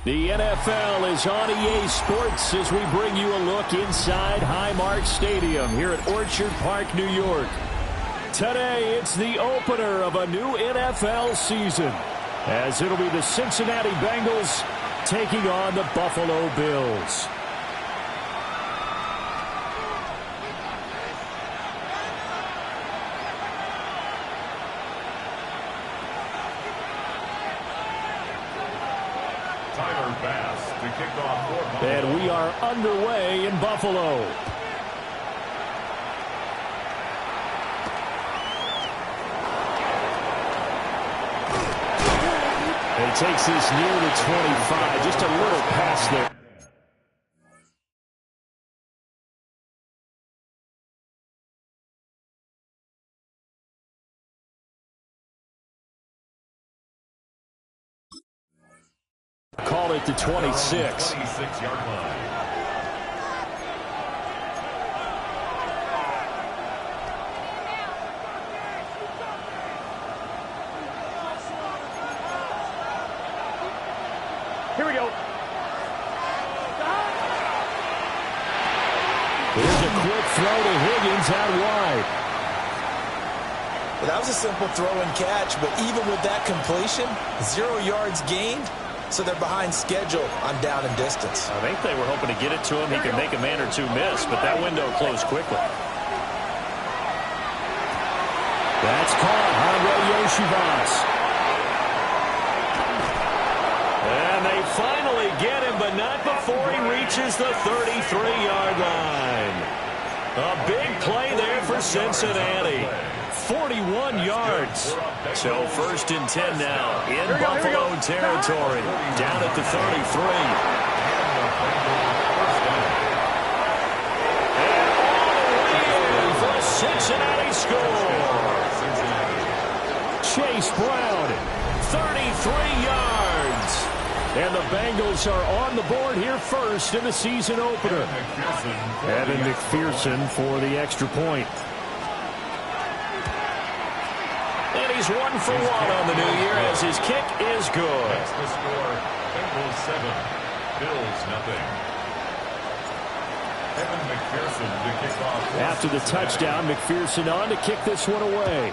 The NFL is on EA Sports as we bring you a look inside Highmark Stadium here at Orchard Park, New York. Today, it's the opener of a new NFL season, as it'll be the Cincinnati Bengals taking on the Buffalo Bills. And we are underway in Buffalo. He takes this near the 25, just a little past there. Call it the 26. 26-yard line. Here we go. Here's a quick throw to Higgins out wide. Well, that was a simple throw and catch, but even with that completion, 0 yards gained. So they're behind schedule on down and distance. I think they were hoping to get it to him. He could make a man or two miss, but that window closed quickly. That's caught. Andre Yoshivas. And they finally get him, but not before he reaches the 33-yard line. A big play there for Cincinnati. 41 yards. So first and 10 now in Buffalo territory. Down at the 33. And all the way in for a Cincinnati score. Chase Brown, 33 yards. And the Bengals are on the board here first in the season opener. Evan McPherson for the extra point. And he's 1 for 1 on the new year as his kick is good. That's the score. Bengals 7, Bills nothing. Evan McPherson to kick off. After the touchdown, McPherson on to kick this one away.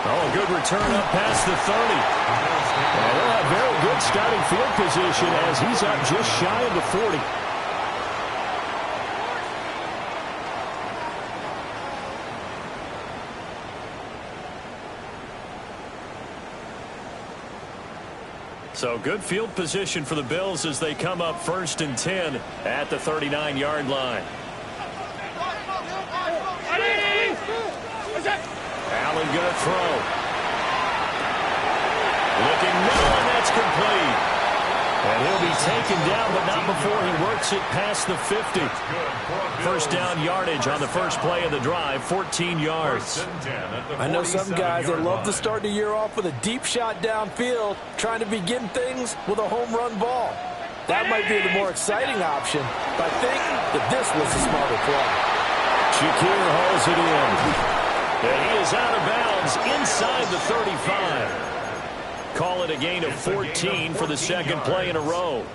Oh, a good return up past the 30. And they'll have very good starting field position as he's up just shy of the 40. So good field position for the Bills as they come up first and 10 at the 39-yard line. Allen going to throw. Looking middle, and that's complete. And he'll be taken down, but not before he works it past the 50. First down yardage on the first play of the drive, 14 yards. I know some guys that love to start the year off with a deep shot downfield, trying to begin things with a home run ball. That might be the more exciting option, but I think that this was the smarter play. Shakir hauls it in. And he is out of bounds inside the 35. Call it a gain of 14 for the second play in a row.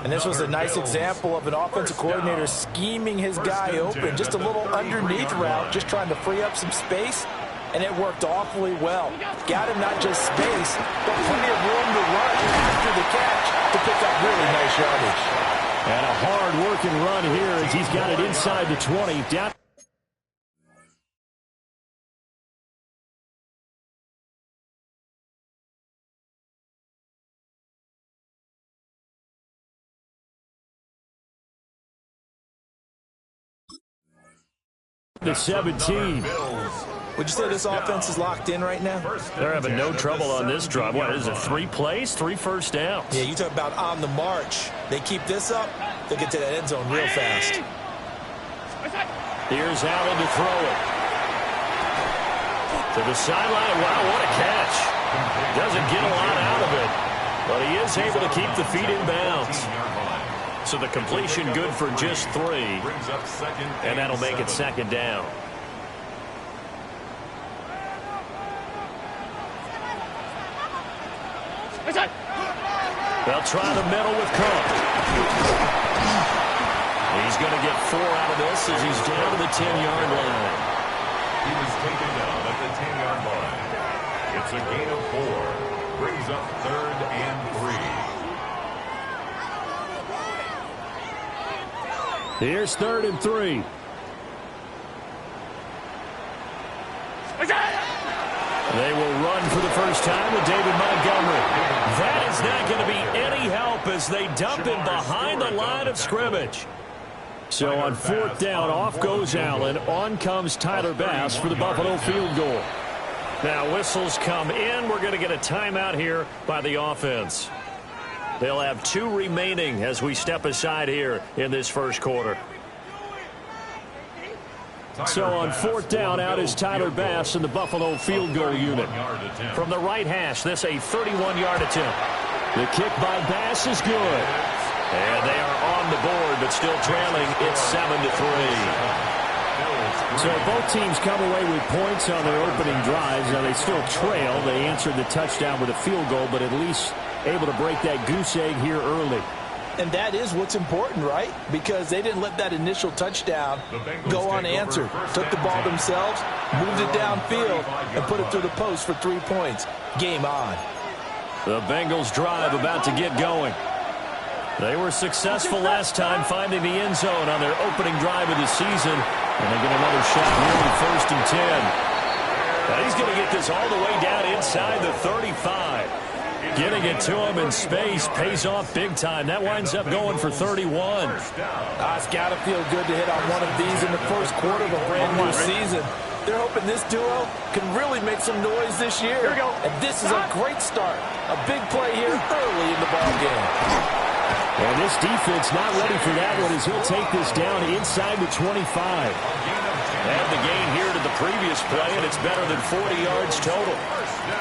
And this was a nice example of an offensive coordinator scheming his guy open. Just a little underneath route, just trying to free up some space. And it worked awfully well. Got him not just space, but plenty of room to run after the catch to pick up really nice yardage. And a hard-working run here as he's got it inside the 20. Down. To 17. Would you say this offense is locked in right now? They're having no trouble on this drive. What is it, 3 plays, 3 first downs? Yeah, you talk about on the march. They keep this up, they'll get to that end zone real fast. Here's Allen to throw it. To the sideline. Wow, what a catch. Doesn't get a lot out of it, but he is able to keep the feet in bounds. So the completion good for just 3, and that'll make it second down. They'll try the middle with Cook. He's going to get 4 out of this as he's down to the 10-yard line. He was taken down at the 10-yard line. It's a gain of 4. Brings up 3rd and 3. Here's 3rd and 3. They will run for the first time with David Montgomery. That is not going to be any help as they dump him behind the line of scrimmage. So on 4th down, off goes Allen. On comes Tyler Bass for the Buffalo field goal. Now whistles come in. We're going to get a timeout here by the offense. They'll have 2 remaining as we step aside here in this first quarter. So on 4th down, out is Tyler Bass in the Buffalo field goal unit. From the right hash, this a 31-yard attempt. The kick by Bass is good. And they are on the board, but still trailing. It's 7-3. So both teams come away with points on their opening drives. Now they still trail. They answered the touchdown with a field goal, but at least able to break that goose egg here early. And that is what's important, right? Because they didn't let that initial touchdown go unanswered. Took the ball themselves, moved it downfield, and put it through the post for 3 points. Game on. The Bengals drive about to get going. They were successful last time finding the end zone on their opening drive of the season. And they get another shot here in 1st and 10. Now he's going to get this all the way down inside the 35. Getting it to him in space pays off big time. That winds up going for 31. It's got to feel good to hit on one of these in the first quarter of a brand new season. They're hoping this duo can really make some noise this year. Here we go. And this is a great start. A big play here early in the ballgame. And this defense not ready for that one as he'll take this down inside the 25. And the gain here to the previous play, and it's better than 40 yards total.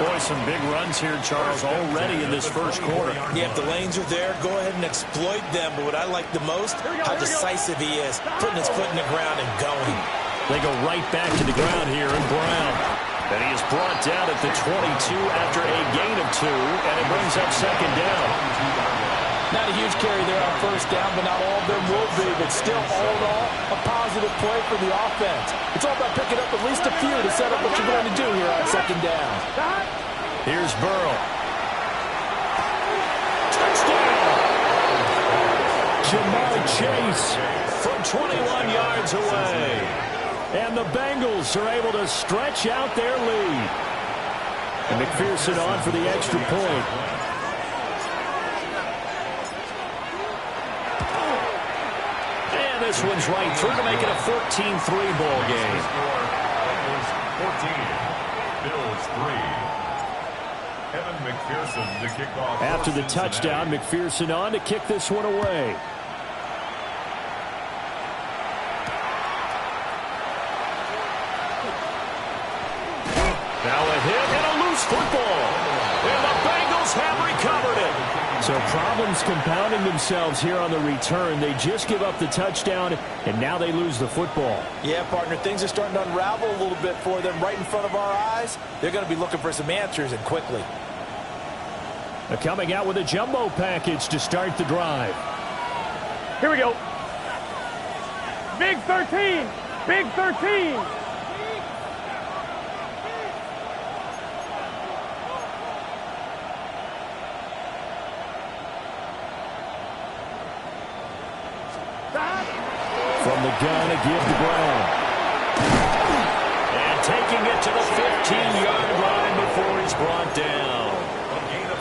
Boy, some big runs here, Charles, already in this first quarter. Yeah, if the lanes are there, go ahead and exploit them. But what I like the most, how decisive he is, putting his foot in the ground and going. They go right back to the ground here, and Brown. And he is brought down at the 22 after a gain of 2, and it brings up 2nd down. Not a huge carry there on 1st down, but not all of them will be. But still, all in all, a positive play for the offense. It's all about picking up at least a few to set up what you're going to do here on 2nd down. Here's Burrow. Touchdown! Jamar Chase from 21 yards away. And the Bengals are able to stretch out their lead. And McPherson on for the extra point. This one's right through to make it a 14-3 ball game. 14, Bills 3. Evan McPherson to kick off. After the touchdown, McPherson on to kick this one away. Now a hit and a loose football. And the Bengals have recovered it. So problems compounding themselves here on the return. They just give up the touchdown, and now they lose the football. Yeah, partner, things are starting to unravel a little bit for them right in front of our eyes. They're going to be looking for some answers, and quickly. They're coming out with a jumbo package to start the drive. Here we go. Big 13. Big 13. From the gun, a give to Brown. And taking it to the 15-yard line before he's brought down.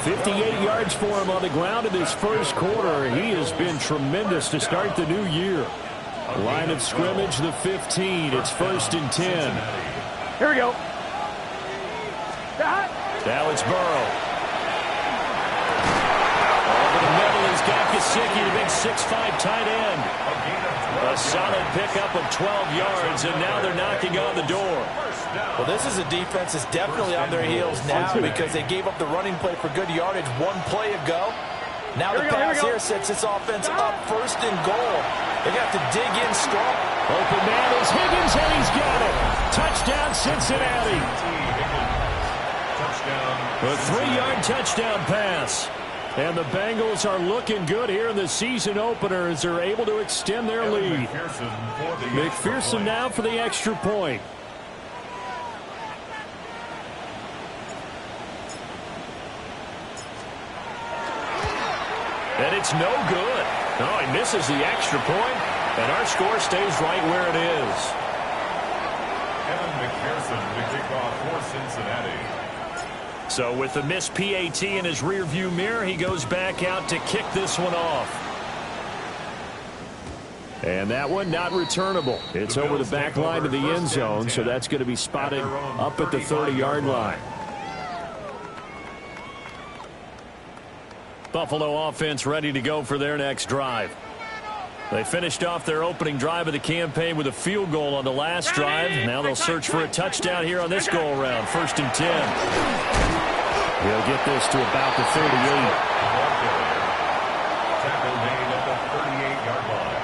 58 yards for him on the ground in this first quarter. He has been tremendous to start the new year. Line of scrimmage, the 15. It's 1st and 10. Here we go. Now it's Burrow. Over the middle, he's got Gesicki, the big 6'5" tight end. A solid pickup of 12 yards, and now they're knocking on the door. Well, this is a defense that's definitely on their heels now because they gave up the running play for good yardage one play ago. Now the pass here sets this offense up 1st and goal. They got to dig in strong. Open man is Higgins, and he's got it. Touchdown, Cincinnati. A 3-yard touchdown pass. And the Bengals are looking good here in the season opener as they're able to extend their lead. McPherson now for the extra point. And it's no good. Oh, he misses the extra point, and our score stays right where it is. Evan McPherson to kick off for Cincinnati. So with the missed PAT in his rearview mirror, he goes back out to kick this one off. And that one not returnable. It's over the back line of the end zone, so that's going to be spotted up at the 30-yard line. Buffalo offense ready to go for their next drive. They finished off their opening drive of the campaign with a field goal on the last drive. Now they'll search for a touchdown here on this go-around. 1st and 10. He'll get this to about the 38. Tackle made at the 38-yard line.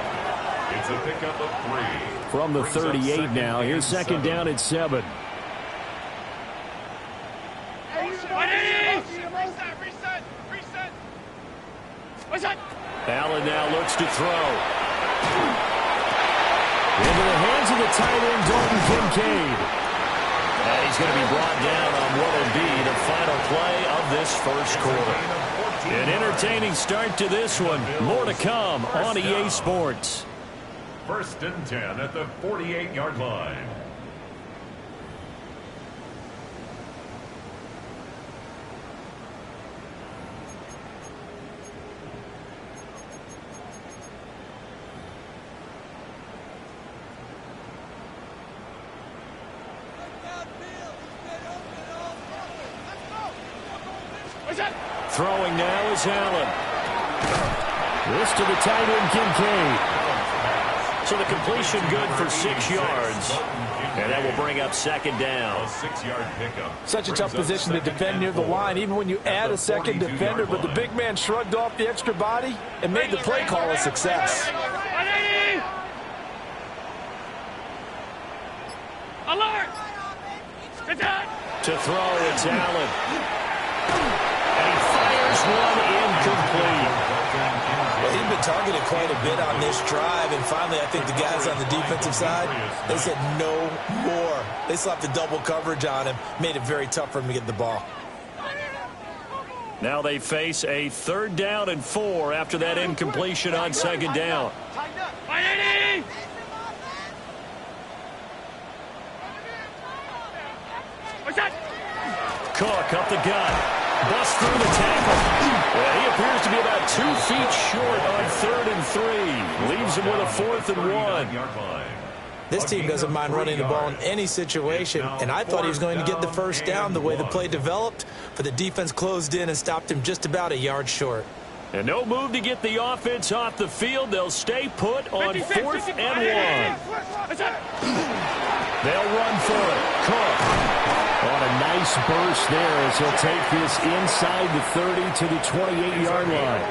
It's a pickup of 3. From the 38 now. Here's 2nd down at 7. Allen now looks to throw. Into the hands of the tight end, Dalton Kincaid. And he's going to be brought down on what will be the final play of this first quarter. An entertaining start to this one. More to come on EA Sports. 1st and 10 at the 48-yard line. Throwing now is Allen. This to the tight end, Kincaid. So the completion good for 6 yards. And that will bring up 2nd down. A 6-yard pickup. Such a tough position to defend near the line, even when you add a second defender. But the big man shrugged off the extra body and made the play call a success. Alert! To throw, it's Allen. And he fires one incomplete. Well, he'd been targeted quite a bit on this drive, and finally I think the guys on the defensive side, they said no more. They slapped the double coverage on him, made it very tough for him to get the ball. Now they face a 3rd down and 4 after that incompletion on 2nd down. Cook up the gut. Busts through the tackle. Well, he appears to be about 2 feet short on 3rd and 3. Leaves him with a 4th and 1. This team doesn't mind running the ball in any situation, and I thought he was going to get the 1st down the way the play developed, but the defense closed in and stopped him just about a yard short. And no move to get the offense off the field. They'll stay put on 4th and 1. They'll run for it. Cook. On a nice burst there as he'll take this inside the 30 to the 28-yard line.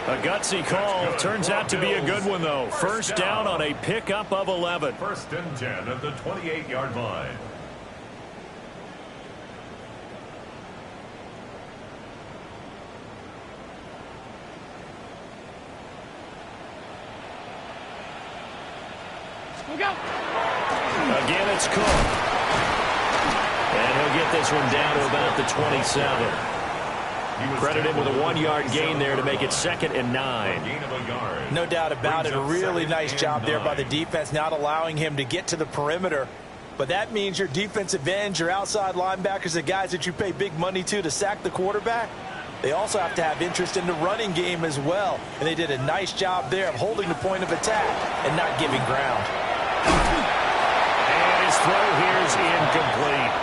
A gutsy call. Turns out to be a good one, though. 1st down on a pickup of 11. 1st and 10 at the 28-yard line. Again, it's Cook. And he'll get this one down to about the 27. Credit him with a 1-yard gain there to make it 2nd and 9. No doubt about it. A really nice job there by the defense, not allowing him to get to the perimeter. But that means your defensive ends, your outside linebackers, the guys that you pay big money to sack the quarterback, they also have to have interest in the running game as well. And they did a nice job there of holding the point of attack and not giving ground. And his throw here is incomplete.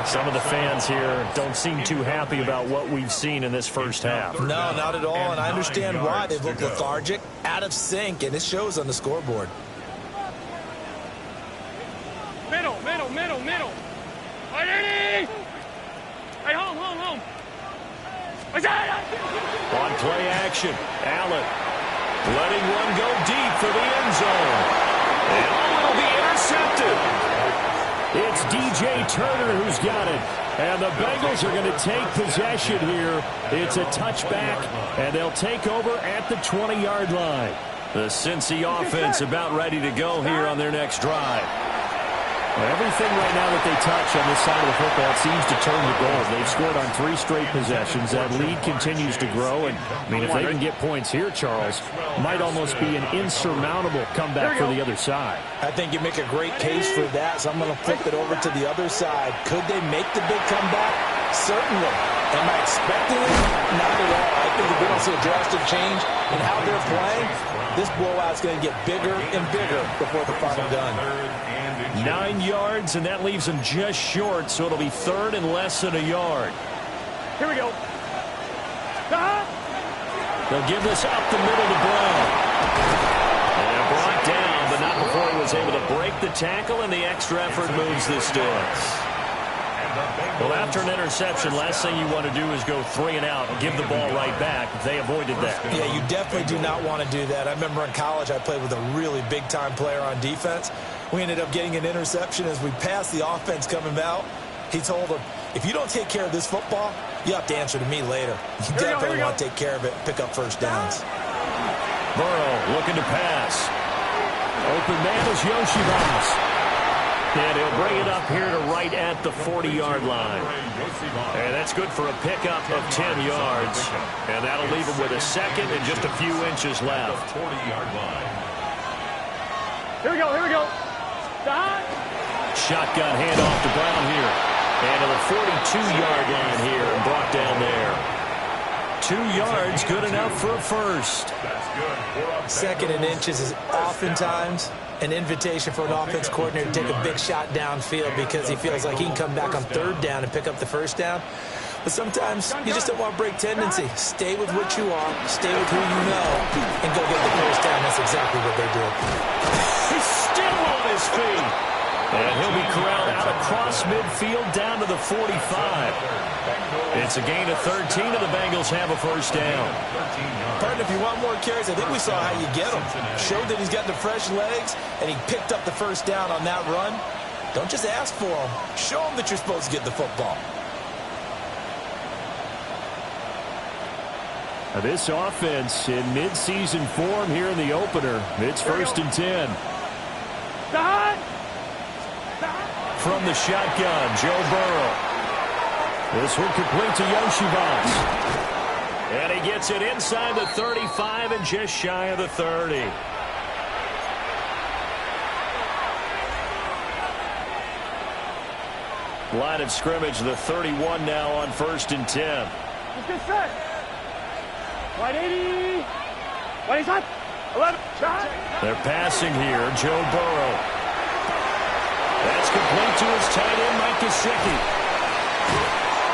Some of the fans here don't seem too happy about what we've seen in this first half. No, not at all, and I understand why. They look lethargic, out of sync, and it shows on the scoreboard. Middle. Hey, home. On play action, Allen letting one go deep for the end zone. And it'll be intercepted. It's DJ Turner who's got it. And the Bengals are going to take possession here. It's a touchback, and they'll take over at the 20-yard line. The Cincy offense about ready to go here on their next drive. Well, everything right now that they touch on this side of the football seems to turn to gold. They've scored on 3 straight possessions. That lead continues to grow. And, I mean, if they can get points here, Charles, might almost be an insurmountable comeback for the other side. I think you make a great case for that, so I'm going to flip it over to the other side. Could they make the big comeback? Certainly. Am I expecting it? Not at all. I think if we don't see a drastic change in how they're playing, this blowout's going to get bigger and bigger before the final gun. 9 yards, and that leaves them just short, so it'll be 3rd and less than a yard. Here we go. They'll give this up the middle to Brown. And brought down, but not before he was able to break the tackle, and the extra effort moves this distance. Well, after an interception, last thing you want to do is go 3 and out and give the ball right back. They avoided that. Yeah, you definitely do not want to do that. I remember in college I played with a really big-time player on defense. We ended up getting an interception as we passed the offense coming out. He told him, if you don't take care of this football, you have to answer to me later. You definitely want to take care of it, pick up first downs. Burrow looking to pass. Open man is Yoshibas. And he'll bring it up here to right at the 40-yard line. And that's good for a pickup of 10 yards. And that'll leave him with a second and just a few inches left. 40-yard line. Here we go, here we go. Shotgun handoff to Brown here. And to the 42-yard line here and brought down there. 2 yards, good enough for a first. That's good. 2nd and inches is oftentimes an invitation for an offense coordinator to take a big shot downfield because he feels like he can come back on 3rd down and pick up the first down. But sometimes you just don't want to break tendency. Stay with what you are, stay with who you know, and go get the first down. That's exactly what they did. He's still on his feet. And he'll be corralled out across midfield down to the 45. It's a gain of 13, and the Bengals have a first down. Partner, if you want more carries, I think we saw how you get him. Showed that he's got the fresh legs, and he picked up the first down on that run. Don't just ask for him. Show him that you're supposed to get the football. Now this offense in midseason form here in the opener. It's 1st and 10. From the shotgun, Joe Burrow. This one complete to Yoshibas. And he gets it inside the 35 and just shy of the 30. Line of scrimmage, the 31 now on 1st and 10. Let's get set. 180. 180. 11. They're passing here, Joe Burrow. That's complete to his tight end, Mike Gesicki.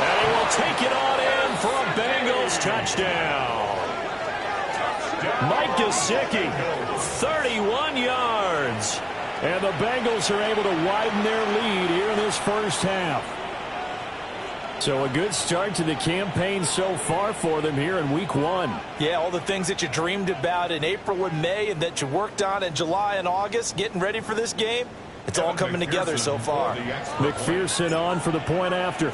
And he will take it on in for a Bengals touchdown. Mike Gesicki, 31 yards. And the Bengals are able to widen their lead here in this first half. So a good start to the campaign so far for them here in week 1. Yeah, all the things that you dreamed about in April and May and that you worked on in July and August, getting ready for this game, it's all coming together so far. McPherson on for the point after.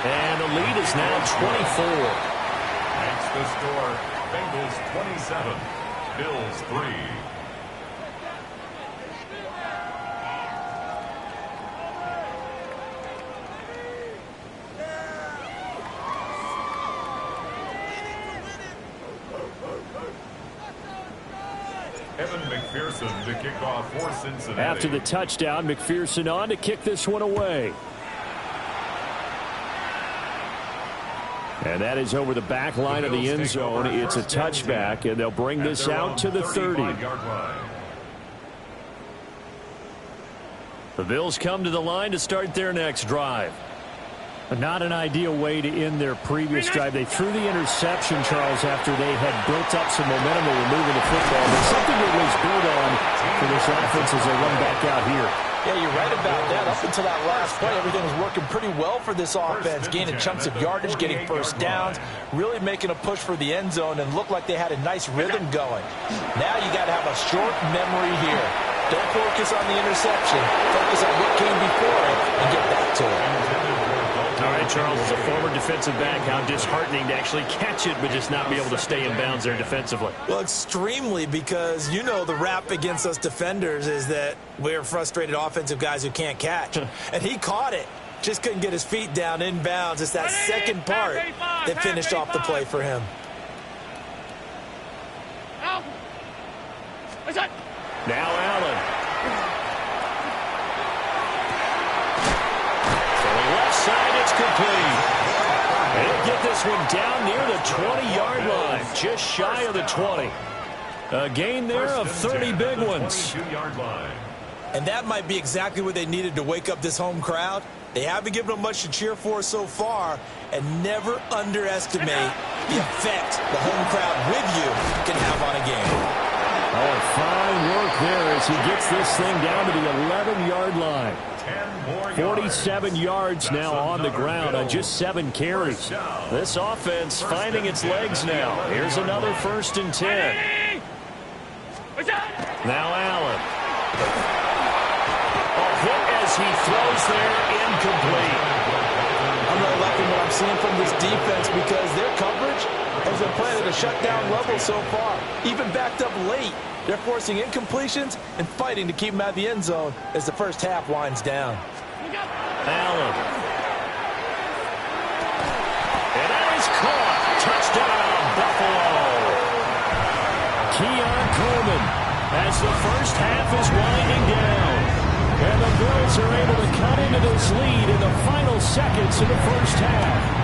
And the lead is now 24. That's the score. Bengals 27, Bills 3. Evan McPherson to kick off for Cincinnati. After the touchdown, McPherson on to kick this one away. And that is over the back line of the end zone. It's a touchback, and they'll bring this out to the 30. The Bills come to the line to start their next drive. Not an ideal way to end their previous drive. They threw the interception, Charles, after they had built up some momentum and were moving the football. But something to at least build on for this offense as they run back out here. Yeah, you're right about that. Up until that last play, everything was working pretty well for this offense, gaining chunks of yardage, getting first downs, really making a push for the end zone, and looked like they had a nice rhythm going. Now you got to have a short memory here. Don't focus on the interception. Focus on what came before it and get back to it. All right, Charles, as a former defensive back, how disheartening to actually catch it but just not be able to stay in bounds there defensively. Well, extremely, because you know the rap against us defenders is that we're frustrated offensive guys who can't catch. And he caught it. Just couldn't get his feet down in bounds. It's that second part that finished off the play for him. Now Allen. To the left side, it's complete. They'll get this one down near the 20-yard line, just shy of the 20. A gain there of 30 big ones. And that might be exactly what they needed to wake up this home crowd. They haven't given them much to cheer for so far, and never underestimate the effect the home crowd with you can have on a game. Oh, fine work there as he gets this thing down to the 11-yard line. 47 yards now on the ground on just 7 carries. This offense finding its legs now. Here's another 1st and 10. Now Allen. A hit as he throws there, incomplete. I'm not liking what I'm seeing from this defense because their coverage has been playing at a shutdown level so far. Even backed up late, they're forcing incompletions and fighting to keep them out of the end zone as the first half winds down. Allen. And that is caught. Touchdown, Buffalo. Keon Coleman as the first half is winding down. And the Bills are able to cut into this lead in the final seconds of the first half.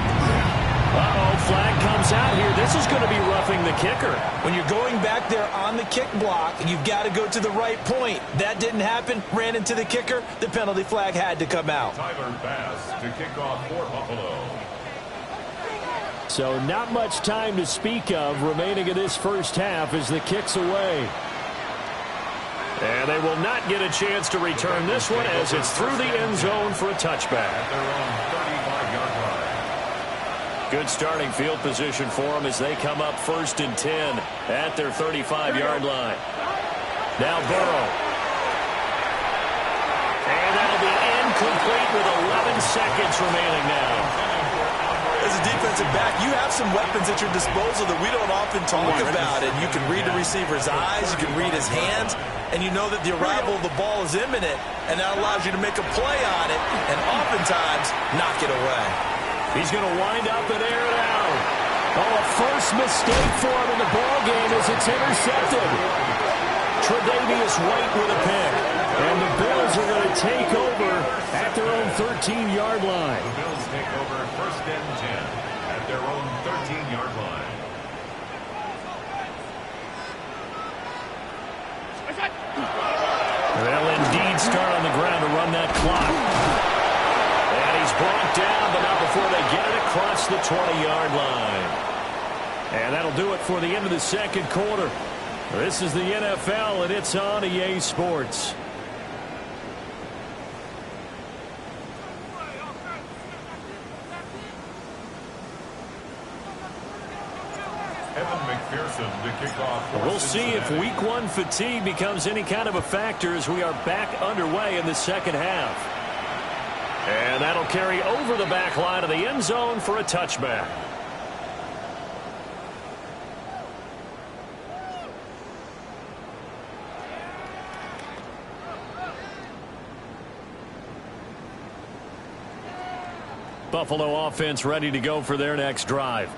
Uh-oh, flag comes out here. This is going to be roughing the kicker. When you're going back there on the kick block, you've got to go to the right point. That didn't happen. Ran into the kicker. The penalty flag had to come out. Tyler Bass to kick off for Buffalo. So not much time to speak of remaining in this first half as the kick's away. And they will not get a chance to return this one as it's through the end zone for a touchback. At their own 35-yard line. Good starting field position for them as they come up 1st and 10 at their 35-yard line. Now Burrow. And that'll be incomplete with 11 seconds remaining now. As a defensive back, you have some weapons at your disposal that we don't often talk about. And you can read the receiver's eyes, you can read his hands, and you know that the arrival of the ball is imminent, and that allows you to make a play on it and oftentimes knock it away. He's going to wind up and air it out. Oh, a first mistake for him in the ballgame as it's intercepted. Tre'Davious White with a pick. And the Bills are going to take over at their own 13-yard line. The Bills take over 1st and 10 at their own 13-yard line. They'll indeed start on the ground to run that clock. And he's brought down, but not before they get it across the 20-yard line. And that'll do it for the end of the second quarter. This is the NFL, and it's on EA Sports. Evan McPherson to kick off. We'll see if Week 1 fatigue becomes any kind of a factor as we are back underway in the second half. And that'll carry over the back line of the end zone for a touchback. Buffalo offense ready to go for their next drive.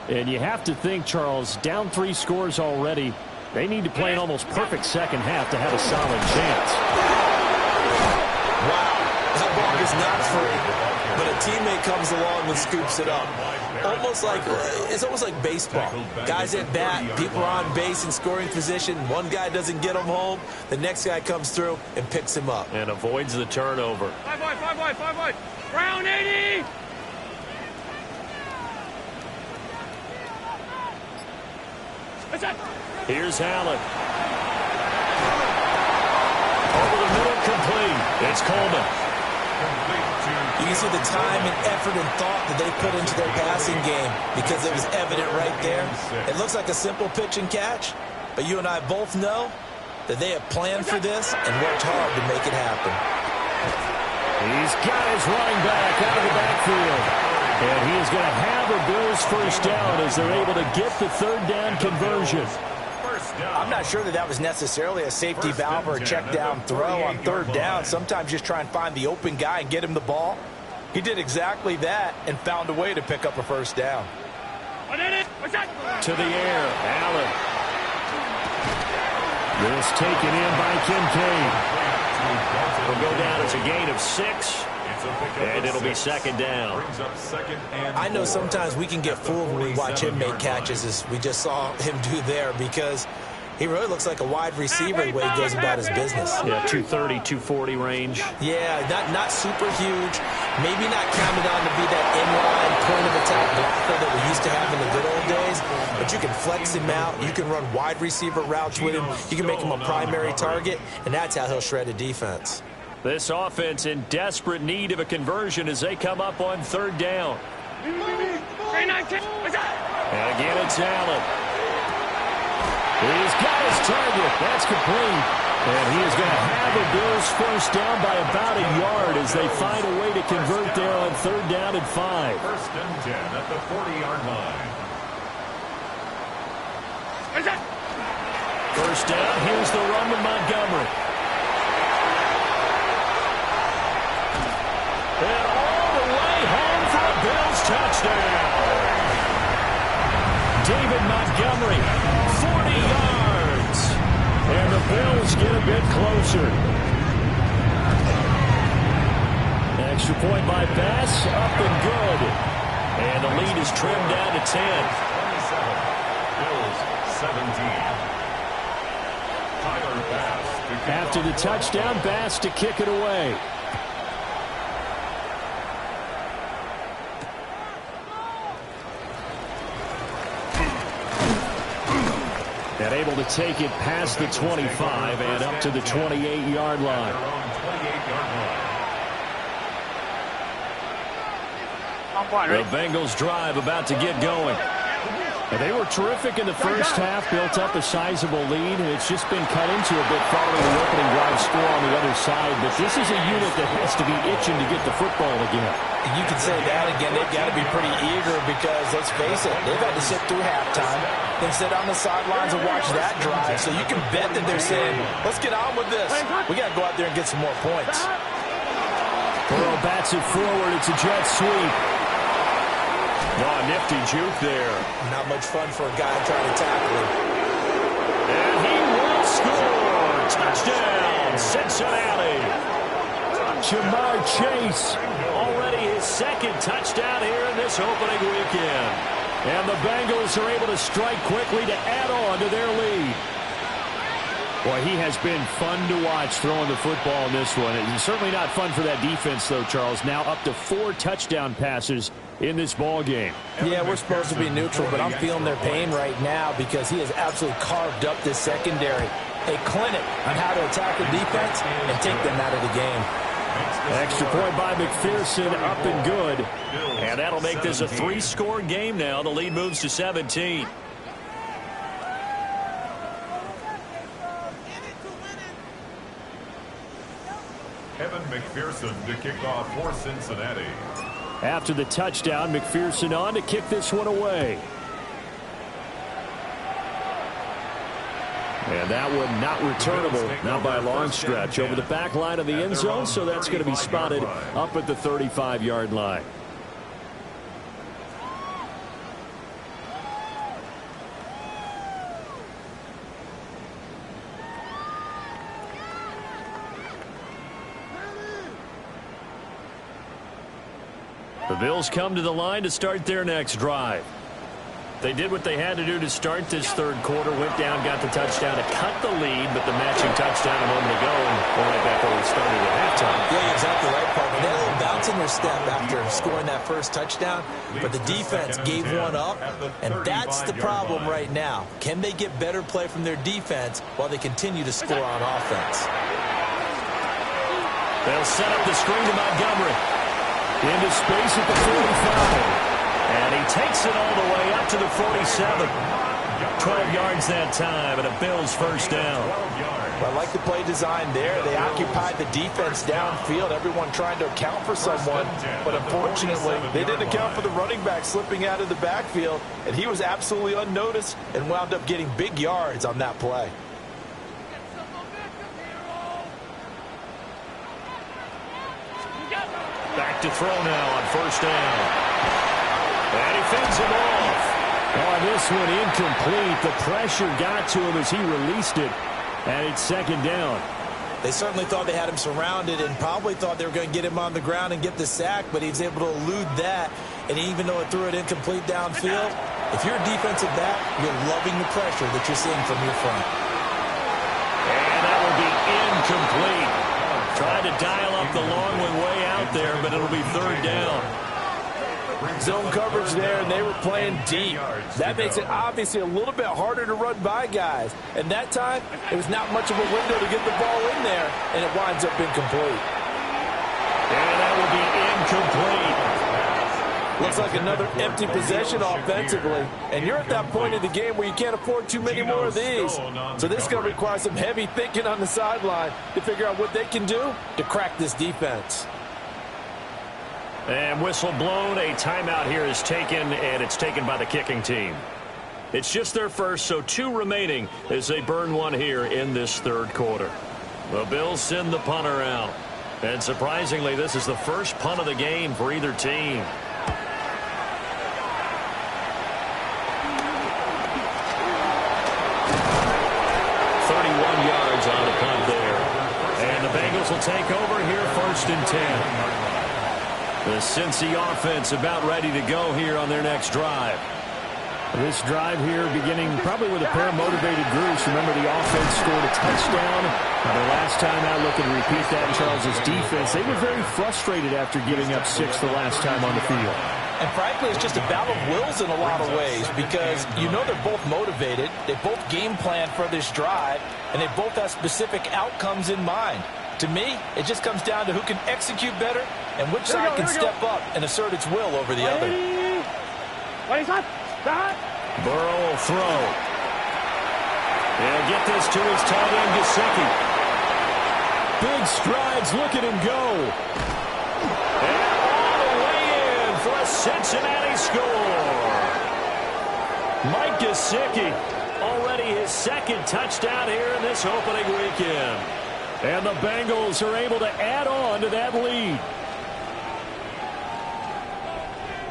And you have to think, Charles, down 3 scores already. They need to play an almost perfect second half to have a solid chance. Wow, that ball is not free, but a teammate comes along and scoops it up. It's almost like baseball. Guys at bat, people are on base in scoring position. One guy doesn't get him home. The next guy comes through and picks him up. And avoids the turnover. 5 wide. Brown 80! Here's Allen. Over the middle, complete. It's Coleman. You can see the time and effort and thought that they put into their passing game because it was evident right there. It looks like a simple pitch and catch, but you and I both know that they have planned for this and worked hard to make it happen. He's got his running back out of the backfield. And he is going to have a Bills first down as they're able to get the third down conversion. I'm not sure that was necessarily a safety valve or a check down throw on third down. Sometimes just try and find the open guy and get him the ball. He did exactly that and found a way to pick up a first down. To the air, Allen. This taken in by Kincaid. Will go down as a gain of 6. And it'll be second down. I know sometimes we can get fooled when we watch him make catches, as we just saw him do there, because he really looks like a wide receiver the way he goes about his business. Yeah, 230, 240 range. Yeah, not super huge. Maybe not counted on to be that inline point-of-attack blocker that we used to have in the good old days, but you can flex him out. You can run wide receiver routes with him. You can make him a primary target, and that's how he'll shred a defense. This offense in desperate need of a conversion as they come up on third down. And again, it's Allen. He's got his target. That's complete. And he is going to have the Bills first down by about a yard as they find a way to convert there on third down and 5. First and 10 at the 40-yard line. First down. Here's the run with Montgomery. And all the way home for a Bills touchdown. David Montgomery, 40 yards. And the Bills get a bit closer. Extra point by Bass, up and good. And the lead is trimmed down to 10. 27, Bills 17. Tyler Bass. After the touchdown, Bass to kick it away. And able to take it past the 25 and up to the 28-yard line. The Bengals drive about to get going. And they were terrific in the first half, built up a sizable lead, and it's just been cut into a bit following the opening drive score on the other side. But this is a unit that has to be itching to get the football again. You can say that again. They've got to be pretty eager because, let's face it, they've had to sit through halftime, then sit on the sidelines and watch that drive. So you can bet that they're saying, let's get on with this. We got to go out there and get some more points. Burrow bats it forward. It's a jet sweep. Oh, nifty juke there. Not much fun for a guy trying to tackle him. And he will score. Touchdown, Cincinnati. Jamar Chase, already his second touchdown here in this opening weekend. And the Bengals are able to strike quickly to add on to their lead. Boy, he has been fun to watch throwing the football in this one. It's certainly not fun for that defense, though, Charles. Now up to 4 touchdown passes in this ball game. Yeah, we're supposed to be neutral, but I'm feeling their pain right now because he has absolutely carved up this secondary. A clinic on how to attack the defense and take them out of the game. Extra point by McPherson, up and good. And that'll make this a 3-score game now. The lead moves to 17. Evan McPherson to kick off for Cincinnati. After the touchdown, McPherson on to kick this one away. And that one not returnable, not by a long stretch, over the back line of the end zone, so that's going to be spotted up at the 35-yard line. The Bills come to the line to start their next drive. They did what they had to do to start this third quarter, went down, got the touchdown to cut the lead, but the matching touchdown a moment ago, and we're right back where we started at halftime. Yeah, you're exactly right, Parker. They had a little bounce in their step after scoring that first touchdown, but the defense gave one up, and that's the problem right now. Can they get better play from their defense while they continue to score on offense? They'll set up the screen to Montgomery. Into space at the 45. And he takes it all the way up to the 47. 12 yards that time, and a Bills first down. I like the play design there. They occupied the defense downfield, everyone trying to account for someone. But unfortunately, they didn't account for the running back slipping out of the backfield, and he was absolutely unnoticed and wound up getting big yards on that play. Back to throw now on first down. And he fends him off. Oh, this one incomplete. The pressure got to him as he released it. And it's second down. They certainly thought they had him surrounded and probably thought they were going to get him on the ground and get the sack, but he was able to elude that. And even though it threw it incomplete downfield, if you're a defensive back, you're loving the pressure that you're seeing from your front. And that will be incomplete. Tried to dial up the long one way out there, but it'll be third down. Zone coverage there, and they were playing deep. That makes it obviously a little bit harder to run by guys. And that time, it was not much of a window to get the ball in there, and it winds up incomplete. And that will be incomplete. Looks like another empty possession offensively. And you're at that point in the game where you can't afford too many more of these. So this is going to require some heavy thinking on the sideline to figure out what they can do to crack this defense. And whistle blown. A timeout here is taken, and it's taken by the kicking team. It's just their first, so 2 remaining as they burn one here in this third quarter. The Bills send the punter out. And surprisingly, this is the first punt of the game for either team. 31 yards on the punt there. And the Bengals will take over here first and 10. The Cincy offense about ready to go here on their next drive. This drive here beginning probably with a pair of motivated groups. Remember, the offense scored a touchdown. The last time out, looking to repeat that in Charles' defense. They were very frustrated after giving up 6 the last time on the field. And frankly, it's just a battle of wills in a lot of ways because you know they're both motivated. They both game plan for this drive, and they both have specific outcomes in mind. To me, it just comes down to who can execute better and which side can step up and assert its will over the other. Burrow will throw. He'll get this to his tight end, Gesicki. Big strides, look at him go. And all the way in for a Cincinnati score. Mike Gesicki, already his second touchdown here in this opening weekend. And the Bengals are able to add on to that lead.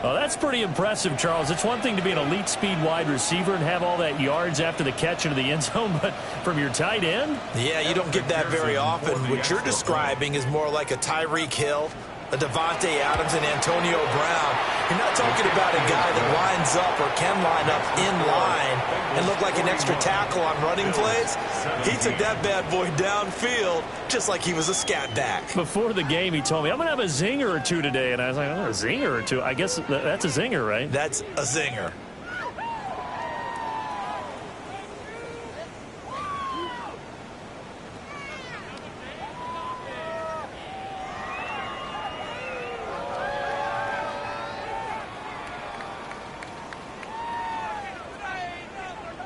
Well, that's pretty impressive, Charles. It's one thing to be an elite speed wide receiver and have all that yards after the catch into the end zone, but from your tight end? Yeah, you don't get that very often. What you're describing is more like a Tyreek Hill, a Devontae Adams, and Antonio Brown. You're not talking about a guy that lines up or can line up in line and look like an extra tackle on running plays. He took that bad boy downfield just like he was a scat back. Before the game, he told me, I'm going to have a zinger or two today. And I was like, oh, a zinger or two? I guess that's a zinger, right? That's a zinger.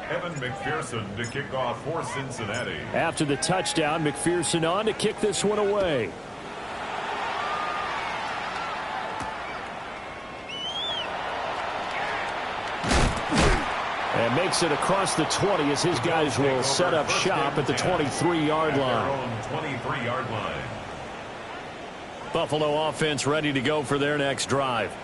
Evan McPherson to kick off for Cincinnati. After the touchdown, McPherson on to kick this one away. And makes it across the 20 as his guys will set up shop at the 23-yard line. 23-yard line. Buffalo offense ready to go for their next drive.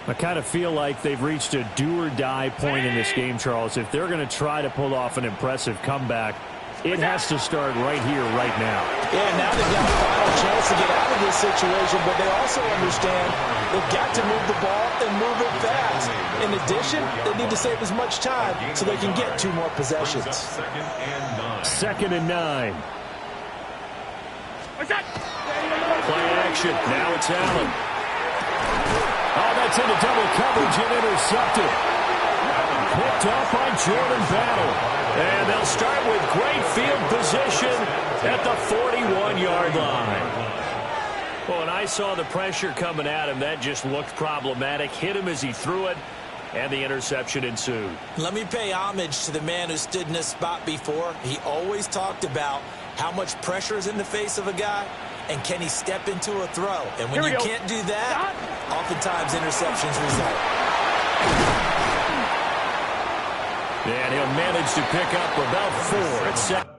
I kind of feel like they've reached a do-or-die point in this game, Charles. If they're going to try to pull off an impressive comeback, it has to start right here, right now. Yeah, now they've got a final chance to get out of this situation, but they also understand they've got to move the ball and move it fast. In addition, they need to save as much time so they can get 2 more possessions. Second and 9. Play action. Now it's Allen. Oh, that's into double coverage and intercepted. Picked off by Jordan Battle. And they'll start with great field position at the 41-yard line. Well, when I saw the pressure coming at him, that just looked problematic. Hit him as he threw it. and the interception ensued. Let me pay homage to the man who stood in this spot before. He always talked about how much pressure is in the face of a guy, and can he step into a throw. And when you can't do that, oftentimes interceptions result. And he'll manage to pick up about 4 at 7.